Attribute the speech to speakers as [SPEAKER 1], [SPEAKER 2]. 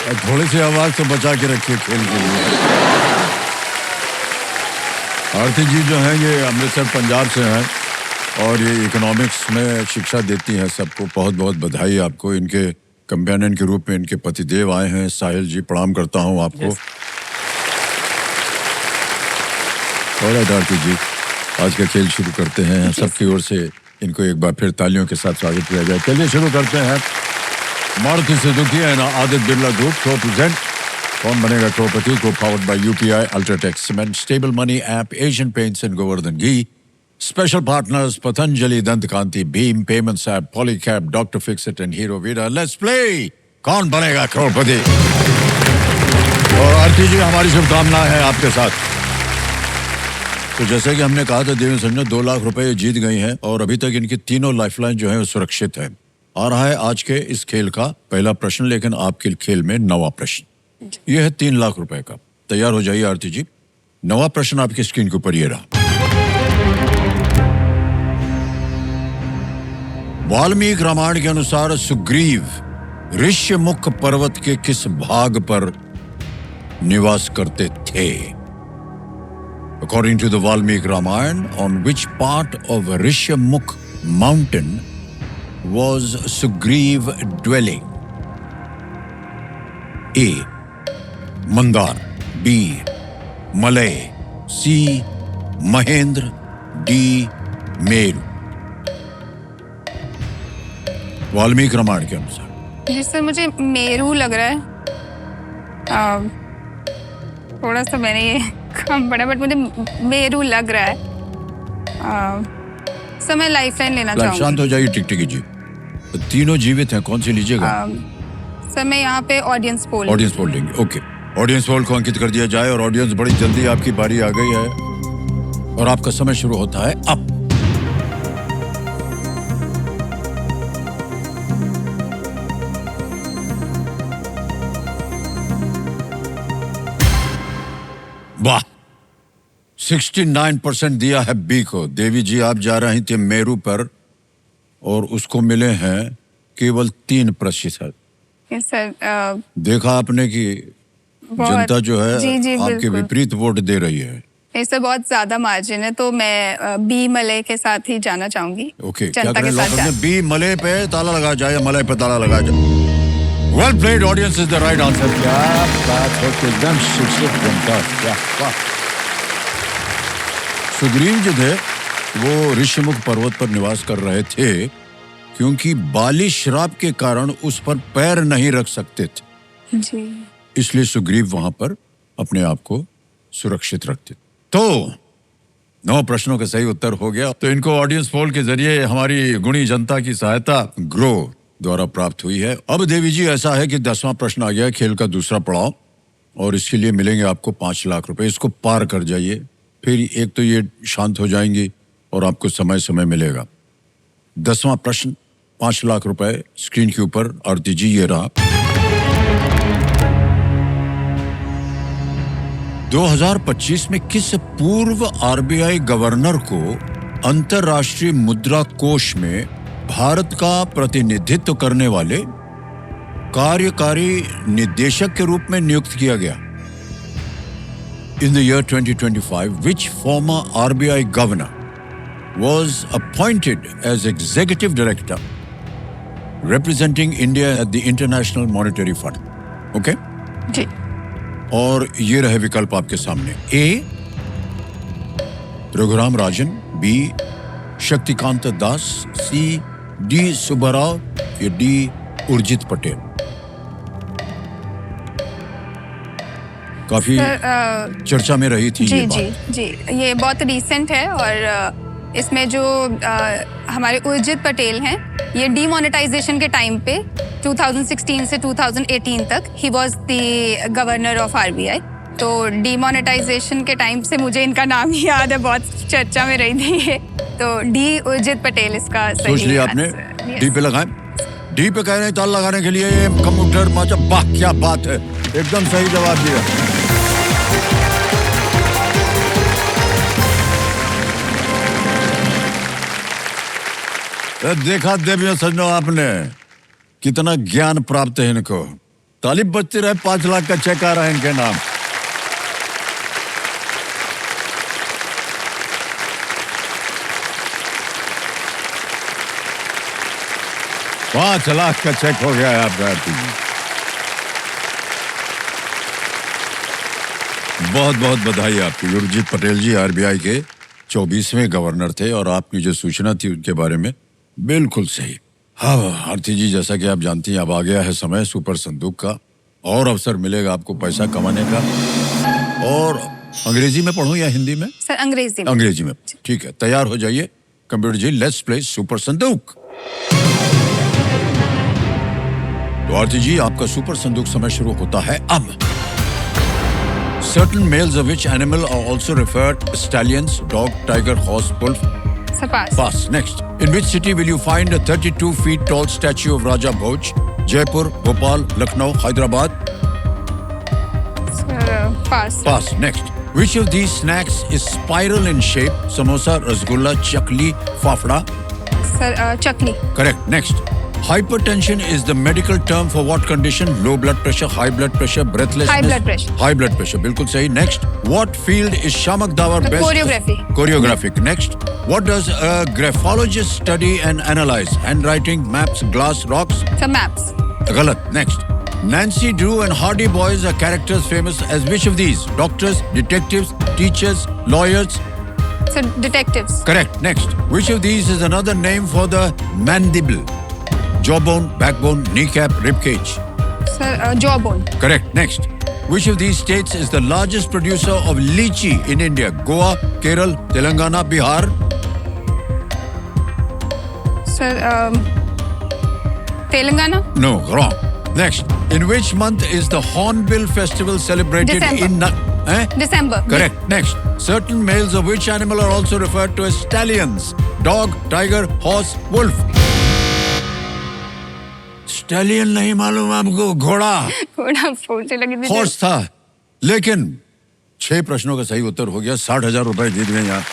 [SPEAKER 1] थोड़ी सी आवाज तो बचा के रखिए खेल के लिए। आरती जी जो हैं ये अमृतसर पंजाब से हैं और ये इकोनॉमिक्स में शिक्षा देती हैं सबको। बहुत बहुत बधाई आपको। इनके कंपेनियन के रूप में इनके पतिदेव आए हैं। साहिल जी, प्रणाम करता हूं आपको। और आरती जी, आज का खेल शुरू करते हैं। सबकी ओर से इनको एक बार फिर तालियों के साथ स्वागत किया जाए। चलिए शुरू करते हैं। Maruti Suzuki and Aditya Birla group को प्रेजेंट कौन बनेगा करोड़पति, को powered by UPI, UltraTech cement, stable money app, Asian paints and Govardhan ghee. Special partners Patanjali Dant Kanti, भीम payments app, Polycab, doctor Fixit and Hero वीरा। लेट्स प्ले कौन बनेगा करोड़पति। और आरती जी, हमारी शुभकामनाएं हैं आपके साथ। तो जैसे कि हमने कहा था, देवी संजय 2 लाख रुपए जीत गई हैं और अभी तक इनकी तीनों लाइफलाइन जो है वो सुरक्षित है। आ रहा है आज के इस खेल का पहला प्रश्न, लेकिन आपके खेल में 9वां प्रश्न। यह है 3 लाख रुपए का। तैयार हो जाइए आरती जी। 9वां प्रश्न आपकी स्क्रीन के ऊपर ये रहा। वाल्मीकि रामायण के अनुसार सुग्रीव ऋष्यमुख पर्वत के किस भाग पर निवास करते थे? According to the Valmiki Ramayana, on which part of Rishyamukh mountain was Sugriv dwelling? A. Mandar, B. Malay, C. Mahendra, D. Meru। Valmiki Ramayan के अनुसार।
[SPEAKER 2] जी सर, मुझे मेरू लग रहा है। थोड़ा सा मैंने ये कम पढ़ा, बट मुझे मेरू लग रहा है। सर मैं लाइफलाइन लेना चाहूँगी।
[SPEAKER 1] शांत हो जाइए टिकटिकी जी। तो तीनों जीवित हैं, कौन सी लीजिएगा?
[SPEAKER 2] सर मैं यहाँ पे ऑडियंस पोल
[SPEAKER 1] लेंगे। ओके, ऑडियंस पोल को अंकित कर दिया जाए और ऑडियंस बड़ी जल्दी आपकी बारी आ गई है और आपका समय शुरू होता है अब। वाह, 69% दिया है बी को। देवी जी, आप जा रही थी मेरू पर और उसको मिले हैं केवल 3%।
[SPEAKER 2] सर
[SPEAKER 1] देखा आपने कि जनता जो है
[SPEAKER 2] जी,
[SPEAKER 1] आपके विपरीत वोट दे रही है।
[SPEAKER 2] इससे बहुत ज्यादा मार्जिन है, तो मैं बी मलय के साथ ही जाना चाहूंगी।
[SPEAKER 1] ओके, क्या करें? बी मलय पे ताला लगा जाए, मलय पे ताला लगा जाए। Well played, audience is the right answer. क्या बात है, एकदम शिक्षित जनता। क्या सुग्रीव जो थे वो ऋष्यमुख पर्वत पर निवास कर रहे थे क्योंकि बाली श्राप के कारण उस पर पैर नहीं रख सकते थे
[SPEAKER 2] जी।
[SPEAKER 1] इसलिए सुग्रीव वहां पर अपने आप को सुरक्षित रखते। तो 9 प्रश्नों का सही उत्तर हो गया। तो इनको ऑडियंस पोल के जरिए हमारी गुणी जनता की सहायता ग्रो द्वारा प्राप्त हुई है। अब देवी जी, ऐसा है कि 10वां प्रश्न आ गया, खेल का दूसरा पड़ाव, और इसके लिए मिलेंगे आपको 5 लाख रुपए। इसको पार कर जाइए, फिर एक तो ये शांत हो जाएंगी और आपको समय समय मिलेगा। 10वां प्रश्न, 5 लाख रुपए स्क्रीन के ऊपर। आरती जी, ये रहा। 2025 में किस पूर्व आरबीआई गवर्नर को अंतर्राष्ट्रीय मुद्रा कोष में भारत का प्रतिनिधित्व करने वाले कार्यकारी निदेशक के रूप में नियुक्त किया गया? In the year 2025, which former RBI governor was appointed as executive director representing India at the International Monetary Fund? Okay?
[SPEAKER 2] जी।
[SPEAKER 1] और ये रहे विकल्प आपके सामने। A. Raghuram Rajan, B. Shaktikanta Das, C. D. Subbarao या D. उर्जित पटेल। काफी चर्चा में रही थी ये बात।
[SPEAKER 2] जी, ये बहुत रिसेंट है और इसमें जो हमारे उर्जित पटेल हैं, ये डीमोनेटाइजेशन के टाइम पे 2016 से 2018 तक he was the governor of RBI. तो डीमोनेटाइजेशन के टाइम से मुझे इनका नाम ही याद है, बहुत चर्चा में रही थी ये। तो डी उर्जित पटेल इसका सही।
[SPEAKER 1] सोच लिया आपने? डी पे लगाएं। डी पे कह रहे हैं ताल लगाने के लिए। कंप्यूटर माचा, वाह क्या बात है, एकदम सही जवाब दिया। देखा देवियों सज्जनों, आपने कितना ज्ञान प्राप्त है इनको। ताली बजती रहे, 5 लाख का चेक आ रहा है इनके नाम। $5 लाख का चेक हो गया है आपका आरती जी। बहुत बहुत बधाई आपकी। उर्जित पटेल जी आरबीआई के 24वें गवर्नर थे और आपकी जो सूचना थी उनके बारे में बिल्कुल सही। हाँ आरती जी, जैसा कि आप जानती हैं अब आ गया है समय सुपर संदूक का, और अवसर मिलेगा आपको पैसा कमाने का। और अंग्रेजी में पढ़ूं या हिंदी में?
[SPEAKER 2] सर अंग्रेजी में।
[SPEAKER 1] अंग्रेजी में, ठीक है। तैयार हो जाइए कंप्यूटर जी, लेट्स प्ले सुपर संदूक। तो आरती जी, आपका सुपर संदूक समय शुरू होता है अब। Certain males of which animal are also referred stallions, dog, tiger, horse, wolf?
[SPEAKER 2] Sir pass.
[SPEAKER 1] Pass. Next. In which city will you find a 32 feet tall statue of Raja Bhoj? Jaipur, Bhopal, Lucknow, Hyderabad?
[SPEAKER 2] Sir pass.
[SPEAKER 1] Pass. Next. Which of these snacks is spiral in shape? Samosa, rasgulla, chakli, fafda?
[SPEAKER 2] Sir chakli.
[SPEAKER 1] Correct. Next. Hypertension is the medical term for what condition? Low blood pressure, high blood pressure, breathlessness?
[SPEAKER 2] High blood pressure.
[SPEAKER 1] High blood pressure, बिल्कुल सही. Next. What field is Shamak Dawar best?
[SPEAKER 2] Choreography.
[SPEAKER 1] Choreographic. Next. What does a graphologist study and analyze? Handwriting, maps, glass, rocks?
[SPEAKER 2] Sir maps.
[SPEAKER 1] गलत. Next. Nancy Drew and Hardy Boys are characters famous as which of these? Doctors, detectives, teachers, lawyers?
[SPEAKER 2] Sir detectives.
[SPEAKER 1] Correct. Next. Which of these is another name for the mandible? Jawbone, backbone, kneecap, ribcage?
[SPEAKER 2] Sir jawbone.
[SPEAKER 1] Correct. Next. Which of these states is the largest producer of lychee in India? Goa, Kerala, Telangana, Bihar?
[SPEAKER 2] Sir Telangana.
[SPEAKER 1] No, wrong. Next. In which month is the Hornbill Festival celebrated
[SPEAKER 2] December. December.
[SPEAKER 1] Correct. Next. Certain males of which animal are also referred to as stallions? Dog, tiger, horse, wolf? Stallion नहीं मालूम आपको? घोड़ा।
[SPEAKER 2] घोड़ा फोड़ से लगी थी।
[SPEAKER 1] Horse था। लेकिन 6 प्रश्नों का सही उत्तर हो गया, 60,000 रुपए जीत गए आप।